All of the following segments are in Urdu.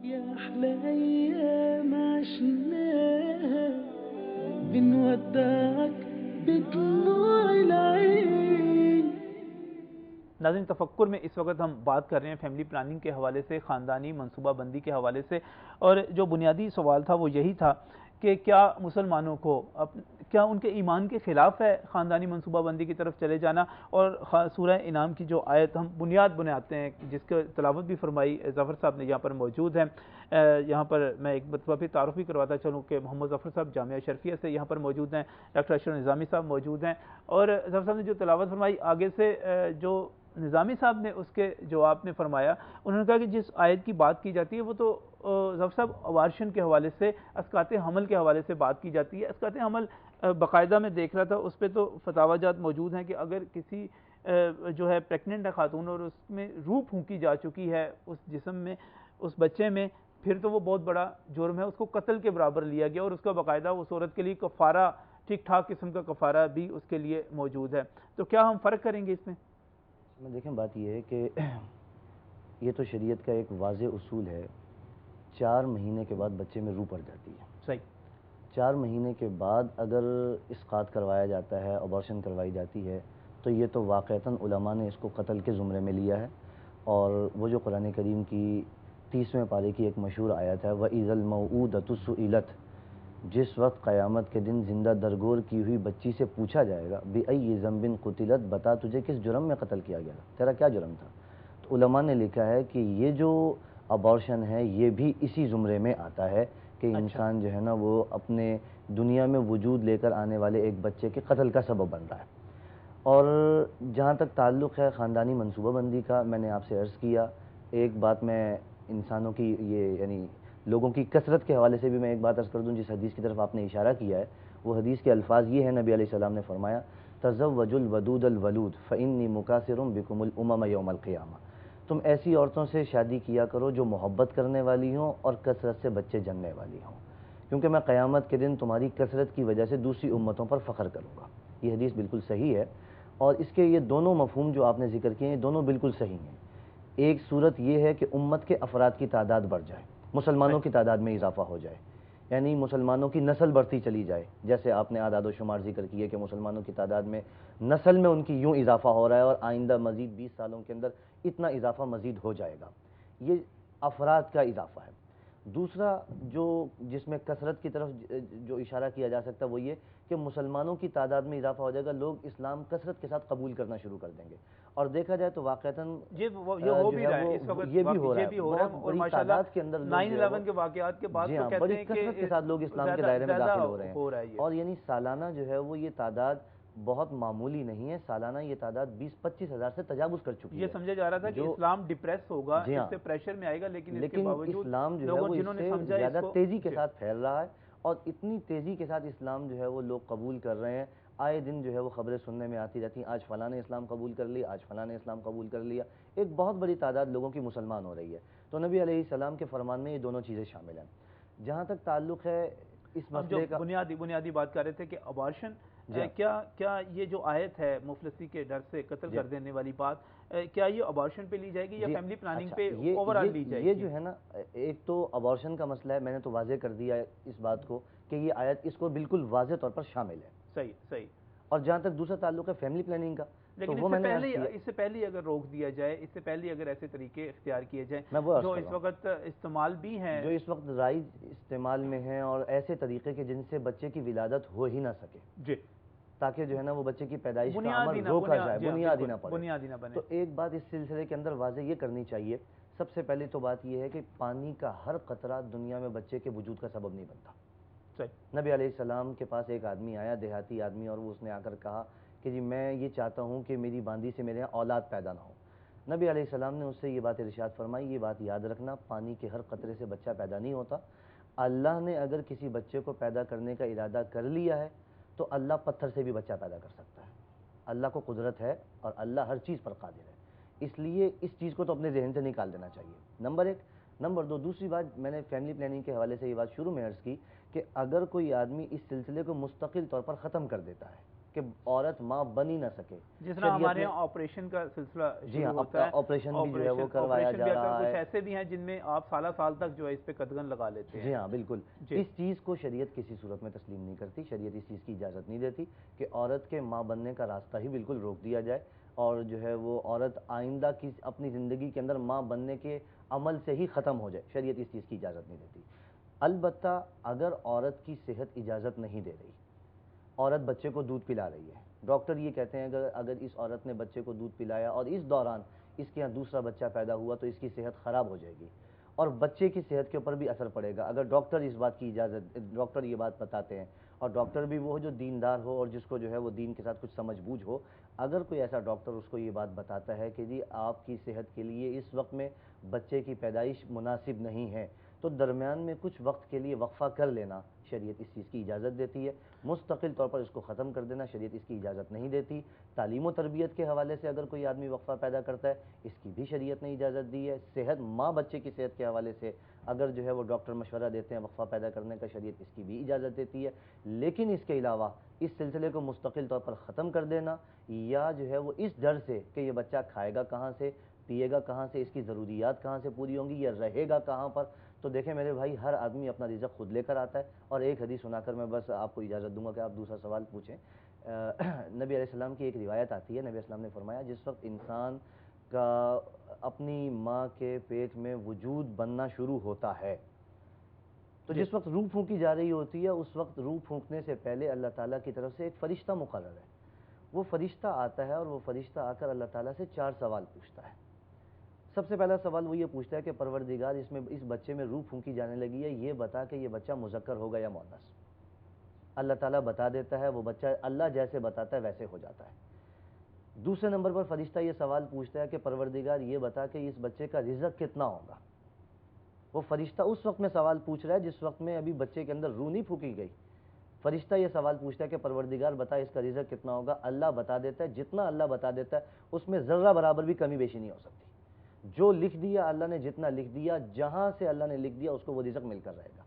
يا أحلى أيام عشناها بنودعك بدموع العين. ناظرین، تفکر میں اس وقت ہم بات کر رہے ہیں فیملی پلاننگ کے حوالے سے، خاندانی منصوبہ بندی کے حوالے سے، اور جو بنیادی سوال تھا وہ یہی تھا کہ کیا مسلمانوں کو کیا ان کے ایمان کے خلاف ہے خاندانی منصوبہ بندی کی طرف چلے جانا؟ اور سورہ انعام کی جو آیت ہم بنیاد بناتے ہیں، جس کا تلاوت بھی فرمائی ظفر صاحب نے، یہاں پر موجود ہیں. یہاں پر میں ایک مرتبہ پھر تعارف بھی کرواتا چلوں کہ محمد ظفر صاحب جامعہ اشرفیہ سے یہاں پر موجود ہیں، ڈاکٹر اشرف نظامی صاحب موجود ہیں. اور ظفر صاحب نے جو تلاوت فرمائی، آگے سے جو نظامی صاحب نے اس کے جواب میں فرمایا، انہوں نے کہا کہ جس آیت کی بات کی جاتی ہے وہ تو ظفر صاحب اوارشن کے حوالے سے، اسقاط حمل کے حوالے سے بات کی جاتی ہے. اسقاط حمل باقاعدہ میں دیکھ رہا تھا، اس پہ تو فتاوی جات موجود ہیں کہ اگر کسی جو ہے پریگننٹ ہے خاتون اور اس میں روح پھونکی جا چکی ہے اس جسم میں، اس بچے میں، پھر تو وہ بہت بڑا جرم ہے، اس کو قتل کے برابر لیا گیا، اور اس کا باقاعدہ اس عورت کے لیے کفارہ، ٹھیک ٹھاک قسم کا کفارہ بھی اس کے لیے موجود ہے. تو کیا ہم فرق کریں گے اس میں؟ دیکھیں، بات یہ ہے کہ یہ تو شریعت کا ایک واضح اصول ہے، 4 مہینے کے بعد بچے میں روح پڑ جاتی ہے. صحیح. 4 مہینے کے بعد اگر اسقاط کروایا جاتا ہے، ابارشن کروائی جاتی ہے، تو یہ تو واقعتاً علماء نے اس کو قتل کے زمرے میں لیا ہے. اور وہ جو قرآن کریم کی 30ویں پارے کی ایک مشہور آیت ہے، وَإِذَا الْمَوْءُودَةُ سُئِلَتْ، جس وقت قیامت کے دن زندہ درگور کی ہوئی بچی سے پوچھا جائے گا بِأَيِّ ذَنبٍ قُتِلَتْ، بتا تجھے کس جرم میں قتل کیا گیا تھا، تیرا کیا جرم تھا؟ تو علماء نے لکھا ہے کہ یہ جو ابارشن ہے یہ بھی اسی زمرے میں آتا ہے کہ انسان جو ہے نا وہ اپنے دنیا میں وجود لے کر آنے والے ایک بچے کے قتل کا سبب بن رہا ہے. اور جہاں تک تعلق ہے خاندانی منصوبہ بندی کا، میں نے آپ سے عرض کیا، ایک بات میں انسانوں کی یہ یعنی لوگوں کی کثرت کے حوالے سے بھی میں ایک بات عرض کر دوں. جس حدیث کی طرف آپ نے اشارہ کیا ہے، وہ حدیث کے الفاظ یہ ہیں، نبی علیہ السلام نے فرمایا تزوجوا الودود الولود فانی مکاثر بکم الامم یوم القیامہ، تم ایسی عورتوں سے شادی کیا کرو جو محبت کرنے والی ہوں اور کثرت سے بچے جننے والی ہوں، کیونکہ میں قیامت کے دن تمہاری کثرت کی وجہ سے دوسری امتوں پر فخر کروں گا. یہ حدیث بالکل صحیح ہے، اور اس کے یہ دونوں مفہوم جو آپ نے ذکر کیے ہیں دونوں بالکل صحیح ہیں. ایک صورت یہ ہے کہ امت کے افراد کی تعداد بڑھ جائے، مسلمانوں کی تعداد میں اضافہ ہو جائے، یعنی مسلمانوں کی نسل بڑھتی چلی جائے. جیسے آپ نے اعداد و شمار ذکر کیے کہ مسلمانوں کی تعداد میں نسل میں ان کی یوں اضافہ ہو رہا ہے، اور آئندہ مزید 20 سالوں کے اندر اتنا اضافہ مزید ہو جائے گا. یہ افراد کا اضافہ ہے. دوسرا جو جس میں کثرت کی طرف جو اشارہ کیا جا سکتا ہے وہ یہ کہ مسلمانوں کی تعداد میں اضافہ ہو جائے گا، لوگ اسلام کثرت کے ساتھ قبول کرنا شروع کر دیں گے. اور دیکھا جائے تو واقعتاً یہ ہو بھی رہا ہے اس وقت، یہ بھی ہو رہا ہے، اور بڑی ماشاءاللہ تعداد کے اندر 9/11 کے واقعات کے بعد تو کہتے بڑی ہیں کثرت کے ساتھ لوگ اسلام کے دائرے میں داخل ہو رہے ہیں. اور یعنی سالانہ جو ہے وہ یہ تعداد بہت معمولی نہیں ہے، سالانہ یہ تعداد 20-25 ہزار سے تجاوز کر چکی ہے. یہ سمجھا جا رہا تھا کہ اسلام ڈپریس ہوگا، اس سے پریشر میں آئے گا، لیکن اس کے باوجود اسلام جو ہے وہ اس سے زیادہ تیزی کے ساتھ پھیل رہا ہے، اور اتنی تیزی کے ساتھ اسلام جو ہے وہ لوگ قبول کر رہے ہیں. آئے دن جو ہے وہ خبریں سننے میں آتی رہتی ہیں، آج فلاں نے اسلام قبول کر لیا، آج فلاں نے اسلام قبول کر لیا. ایک بہت بڑی تعداد لوگوں کی مسلمان ہو رہی ہے. تو نبی علیہ السلام کے فرمان میں یہ دونوں چیزیں شامل ہیں. جہاں تک تعلق ہے اس مسئلے کا، بنیادی بات کر رہے تھے کہ ابارشن، کیا یہ جو آیت ہے مفلسی کے ڈر سے قتل کر دینے والی بات، کیا یہ ابارشن پہ لی جائے گی یا فیملی پلاننگ پہ اوورآل لی جائے گی؟ یہ جو ہے نا، ایک تو ابارشن کا مسئلہ ہے، میں نے تو واضح کر دیا ہے اس بات کو کہ یہ آیت اس کو بالکل واضح طور پر شامل ہے. صحیح. اور جہاں تک دوسرا تعلق ہے فیملی پلاننگ کا، لیکن اس سے پہلے اگر روک دیا جائے، اس سے پہلے اگر ایسے طریقے اختیار کیے جائیں جو اس وقت استعمال بھی ہیں، جو اس وقت رائج استعمال میں ہیں، اور ایسے طریقے کے جن سے بچے کی ولادت ہو ہی نہ سکے، جی، تاکہ جو ہے نا وہ بچے کی پیدائش کا عمل روکا جائے، بنیادی نہ پڑے. تو ایک بات اس سلسلے کے اندر واضح یہ کرنی چاہیے، سب سے پہلے تو بات یہ ہے کہ پانی کا ہر قطرہ دنیا میں بچے کے وجود کا سبب نہیں بنتا. نبی علیہ السلام کے پاس ایک آدمی آیا، دیہاتی آدمی، اور وہ اس نے آ کر کہا کہ جی میں یہ چاہتا ہوں کہ میری باندی سے میرے یہاں اولاد پیدا نہ ہو. نبی علیہ السلام نے اس سے یہ بات ارشاد فرمائی، یہ بات یاد رکھنا، پانی کے ہر قطرے سے بچہ پیدا نہیں ہوتا. اللہ نے اگر کسی بچے کو پیدا کرنے کا ارادہ کر لیا ہے تو اللہ پتھر سے بھی بچہ پیدا کر سکتا ہے. اللہ کو قدرت ہے اور اللہ ہر چیز پر قادر ہے. اس لیے اس چیز کو تو اپنے ذہن سے نکال دینا چاہیے، نمبر 1. نمبر 2، دوسری بات میں نے فیملی پلاننگ کے حوالے سے یہ بات شروع میں عرض کی کہ اگر کوئی آدمی اس سلسلے کو مستقل طور پر ختم کر دیتا ہے، کہ عورت ماں بن ہی نہ سکے. جس طرح ہمارے یہاں آپریشن کا سلسلہ جی ہاں، ہوتا ہے، آپریشن بھی جو ہے وہ کروایا جا رہا ہے. کچھ ایسے بھی ہیں جن میں آپ سالہ سال تک جو ہے اس پہ قدغن لگا لیتے ہیں. جی ہاں بالکل. اس چیز کو شریعت کسی صورت میں تسلیم نہیں کرتی. شریعت اس چیز کی اجازت نہیں دیتی کہ عورت کے ماں بننے کا راستہ ہی بالکل روک دیا جائے اور جو ہے وہ عورت آئندہ کی اپنی زندگی کے اندر ماں بننے کے عمل سے ہی ختم ہو جائے. شریعت اس چیز کی اجازت نہیں دیتی. البتہ اگر عورت کی صحت اجازت نہیں دے رہی، عورت بچے کو دودھ پلا رہی ہے، ڈاکٹر یہ کہتے ہیں اگر اس عورت نے بچے کو دودھ پلایا اور اس دوران اس کے یہاں دوسرا بچہ پیدا ہوا تو اس کی صحت خراب ہو جائے گی اور بچے کی صحت کے اوپر بھی اثر پڑے گا. اگر ڈاکٹر اس بات کی اجازت، ڈاکٹر یہ بات بتاتے ہیں، اور ڈاکٹر بھی وہ جو دیندار ہو اور جس کو جو ہے وہ دین کے ساتھ کچھ سمجھ بوجھ ہو، اگر کوئی ایسا ڈاکٹر اس کو یہ بات بتاتا ہے کہ جی آپ کی صحت کے لیے اس وقت میں بچے کی پیدائش مناسب نہیں ہے، تو درمیان میں کچھ وقت کے لیے وقفہ کر لینا شریعت اس چیز کی اجازت دیتی ہے. مستقل طور پر اس کو ختم کر دینا شریعت اس کی اجازت نہیں دیتی. تعلیم و تربیت کے حوالے سے اگر کوئی آدمی وقفہ پیدا کرتا ہے، اس کی بھی شریعت نے اجازت دی ہے. صحت، ماں بچے کی صحت کے حوالے سے اگر جو ہے وہ ڈاکٹر مشورہ دیتے ہیں وقفہ پیدا کرنے کا، شریعت اس کی بھی اجازت دیتی ہے. لیکن اس کے علاوہ اس سلسلے کو مستقل طور پر ختم کر دینا یا جو ہے وہ اس ڈر سے کہ یہ بچہ کھائے گا کہاں سے، پیے گا کہاں سے، اس کی ضروریات کہاں سے پوری ہوں گی، یا رہے گا کہاں پر، تو دیکھیں میرے بھائی ہر آدمی اپنا رزق خود لے کر آتا ہے. اور ایک حدیث سنا کر میں بس آپ کو اجازت دوں گا کہ آپ دوسرا سوال پوچھیں. نبی علیہ السلام کی ایک روایت آتی ہے، نبی علیہ السلام نے فرمایا جس وقت انسان کا اپنی ماں کے پیٹ میں وجود بننا شروع ہوتا ہے تو جس وقت روح پھونکی جا رہی ہوتی ہے، اس وقت روح پھونکنے سے پہلے اللہ تعالیٰ کی طرف سے ایک فرشتہ مقرر ہے. وہ فرشتہ آتا ہے اور وہ فرشتہ آ کر اللہ تعالیٰ سے 4 سوال پوچھتا ہے. سب سے پہلا سوال وہ یہ پوچھتا ہے کہ پروردگار اس بچے میں روح پھونکی جانے لگی ہے، یہ بتا کہ یہ بچہ مذکر ہوگا یا مؤنث. اللہ تعالیٰ بتا دیتا ہے، وہ بچہ اللہ جیسے بتاتا ہے ویسے ہو جاتا ہے. دوسرے نمبر پر فرشتہ یہ سوال پوچھتا ہے کہ پروردگار یہ بتا کہ اس بچے کا رزق کتنا ہوگا. وہ فرشتہ اس وقت میں سوال پوچھ رہا ہے جس وقت میں ابھی بچے کے اندر روح نہیں پھونکی گئی. فرشتہ یہ سوال پوچھتا ہے کہ پروردگار بتا اس کا رزق کتنا ہوگا. اللہ بتا دیتا ہے، جتنا اللہ بتا دیتا ہے اس میں ذرہ برابر بھی کمی بیشی نہیں ہو سکتی. جو لکھ دیا اللہ نے، جتنا لکھ دیا، جہاں سے اللہ نے لکھ دیا اس کو وہ رزق مل کر رہے گا.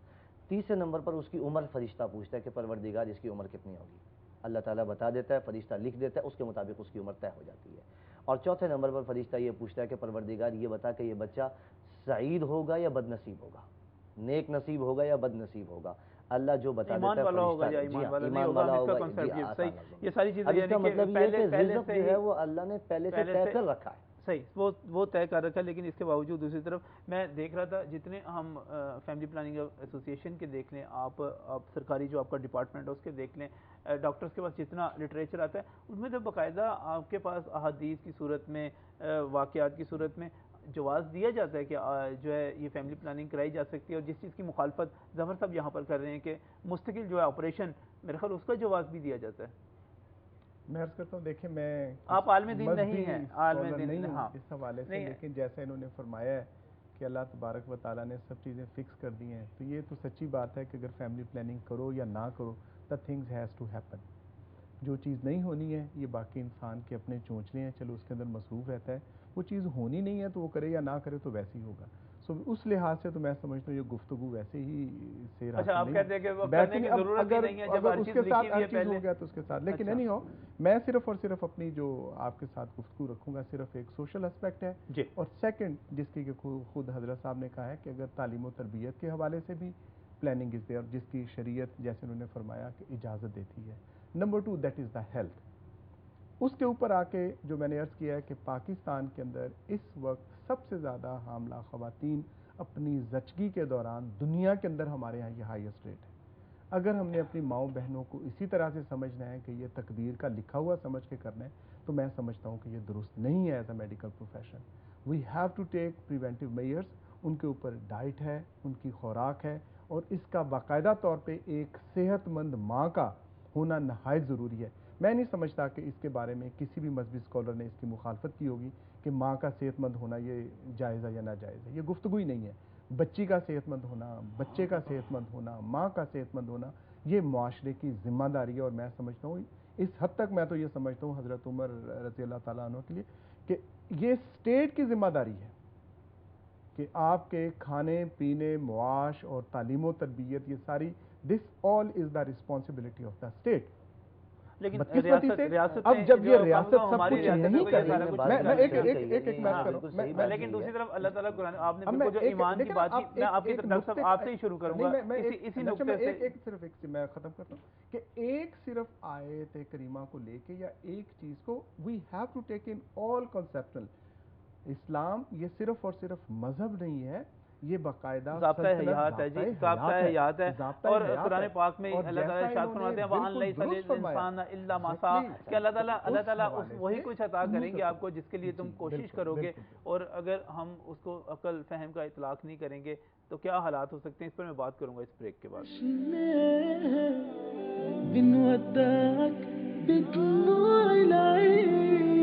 تیسرے نمبر پر اس کی عمر فرشتہ پوچھتا ہے کہ پروردگار اس کی عمر کتنی ہوگی. اللہ تعالیٰ بتا دیتا ہے، فرشتہ لکھ دیتا ہے، اس کے مطابق اس کی عمر طے ہو جاتی ہے. اور چوتھے نمبر پر فرشتہ یہ پوچھتا ہے کہ پروردگار یہ بتا کہ یہ بچہ سعید ہوگا یا بد نصیب ہوگا، نیک نصیب ہوگا یا بد نصیب ہوگا. اللہ جو بتا دیتا ہے ایمان والا ہوگا یا ایمان والا نہیں ہوگا. یہ ساری چیزیں اس کا مطلب یہ ہے کہ رزق جو ہے وہ اللہ نے پہلے سے طے کر رکھا ہے. صحیح، وہ طے کر رکھا ہے. لیکن اس کے باوجود دوسری طرف میں دیکھ رہا تھا جتنے ہم فیملی پلاننگ ایسوسیشن کے دیکھ لیں، آپ سرکاری جو آپ کا ڈپارٹمنٹ ہے اس کے دیکھ لیں، ڈاکٹرز کے پاس جتنا لٹریچر آتا ہے ان میں تو باقاعدہ آپ کے پاس احادیث کی صورت میں، واقعات کی صورت میں جواز دیا جاتا ہے کہ جو ہے یہ فیملی پلاننگ کرائی جا سکتی ہے. اور جس چیز کی مخالفت ظفر صاحب یہاں پر کر رہے ہیں کہ مستقل جو ہے آپریشن، میرے خیال اس کا جواز بھی دیا جاتا ہے. میں عرض کرتا ہوں، دیکھیں میں آپ عالم دین نہیں ہیں، عالم دین نہیں ہاں اس حوالے سے، لیکن جیسے انہوں نے فرمایا ہے کہ اللہ تبارک و تعالیٰ نے سب چیزیں فکس کر دی ہیں، تو یہ تو سچی بات ہے کہ اگر فیملی پلاننگ کرو یا نہ کرو، the things has to happen. جو چیز نہیں ہونی ہے یہ باقی انسان کے اپنے چونچلے ہیں، چلو اس کے اندر مصروف رہتا ہے. وہ چیز ہونی نہیں ہے تو وہ کرے یا نہ کرے تو ویسے ہی ہوگا. سو اس لحاظ سے تو میں سمجھتا ہوں یہ گفتگو ویسے ہی سے اچھا آپ کہتے ہیں کہ وہ کرنے کی ضرورت ہی نہیں ہے جب ہر اس چیز کے ساتھ لکھی ہوئی ہر ہے چیز پہلے. ہو گیا تو اس کے ساتھ. لیکن نہیں ہو، میں صرف اور صرف اپنی جو آپ کے ساتھ گفتگو رکھوں گا صرف ایک سوشل اسپیکٹ ہے. جی. اور سیکنڈ جس کی کہ خود حضرت صاحب نے کہا ہے کہ اگر تعلیم و تربیت کے حوالے سے بھی پلاننگ از دیئر، جس کی شریعت جیسے انہوں نے فرمایا کہ اجازت دیتی ہے. Number 2 that is the health. اس کے اوپر آ کے جو میں نے عرض کیا ہے کہ پاکستان کے اندر اس وقت سب سے زیادہ حاملہ خواتین اپنی زچگی کے دوران دنیا کے اندر ہمارے ہاں یہ ہائیسٹ ریٹ ہے. اگر ہم نے اپنی ماؤں بہنوں کو اسی طرح سے سمجھنا ہے کہ یہ تقدیر کا لکھا ہوا سمجھ کے کرنا ہے تو میں سمجھتا ہوں کہ یہ درست نہیں ہے as a medical profession. We have to take preventive measures. ان کے اوپر ڈائٹ ہے، ان کی خوراک ہے، اور اس کا باقاعدہ طور پہ ایک صحت مند ماں کا ہونا نہایت ضروری ہے. میں نہیں سمجھتا کہ اس کے بارے میں کسی بھی مذہبی اسکالر نے اس کی مخالفت کی ہوگی کہ ماں کا صحت مند ہونا یہ جائز ہے یا ناجائز ہے. یہ گفتگو ہی نہیں ہے. بچی کا صحت مند ہونا، بچے کا صحت مند ہونا، ماں کا صحت مند ہونا یہ معاشرے کی ذمہ داری ہے. اور میں سمجھتا ہوں اس حد تک میں تو یہ سمجھتا ہوں حضرت عمر رضی اللہ تعالیٰ عنہ کے لیے کہ یہ اسٹیٹ کی ذمہ داری ہے کہ آپ کے کھانے پینے، معاش اور تعلیم و تربیت، یہ ساری this all is the responsibility of the state. لیکن بدقسمتی سے اب جب یہ ریاست سب کچھ نہیں کر رہی میں ایک بات کروں لیکن دوسری طرف اللہ تعالیٰ قرآن آپ نے بالکل جو ایمان کی بات کی، میں آپ کی ڈاکٹر صاحب آپ سے ہی شروع کروں گا اسی نقطے سے صرف ایک میں ختم کرتا ہوں کہ ایک صرف آیت کریمہ کو لے کے یا ایک چیز کو we have to take in all conceptual Islam یہ صرف اور صرف مذہب نہیں ہے، یہ باقاعدہ ضابطۂ حیات ہے جی، ضابطۂ حیات ہے، اور قرآن پاک میں اللہ تعالیٰ ارشاد فرماتے ہیں وَأَن لَيْسَ لِلْإِنسَانَ إِلَّا مَا سَعَىٰ کہ اللہ تعالیٰ وہی کچھ عطا کریں گے آپ کو جس کے لیے تم کوشش کرو گے، اور اگر ہم اس کو عقل فہم کا اطلاق نہیں کریں گے تو کیا حالات ہو سکتے ہیں، اس پر میں بات کروں گا اس بریک کے بعد. بنودعك بدموع العين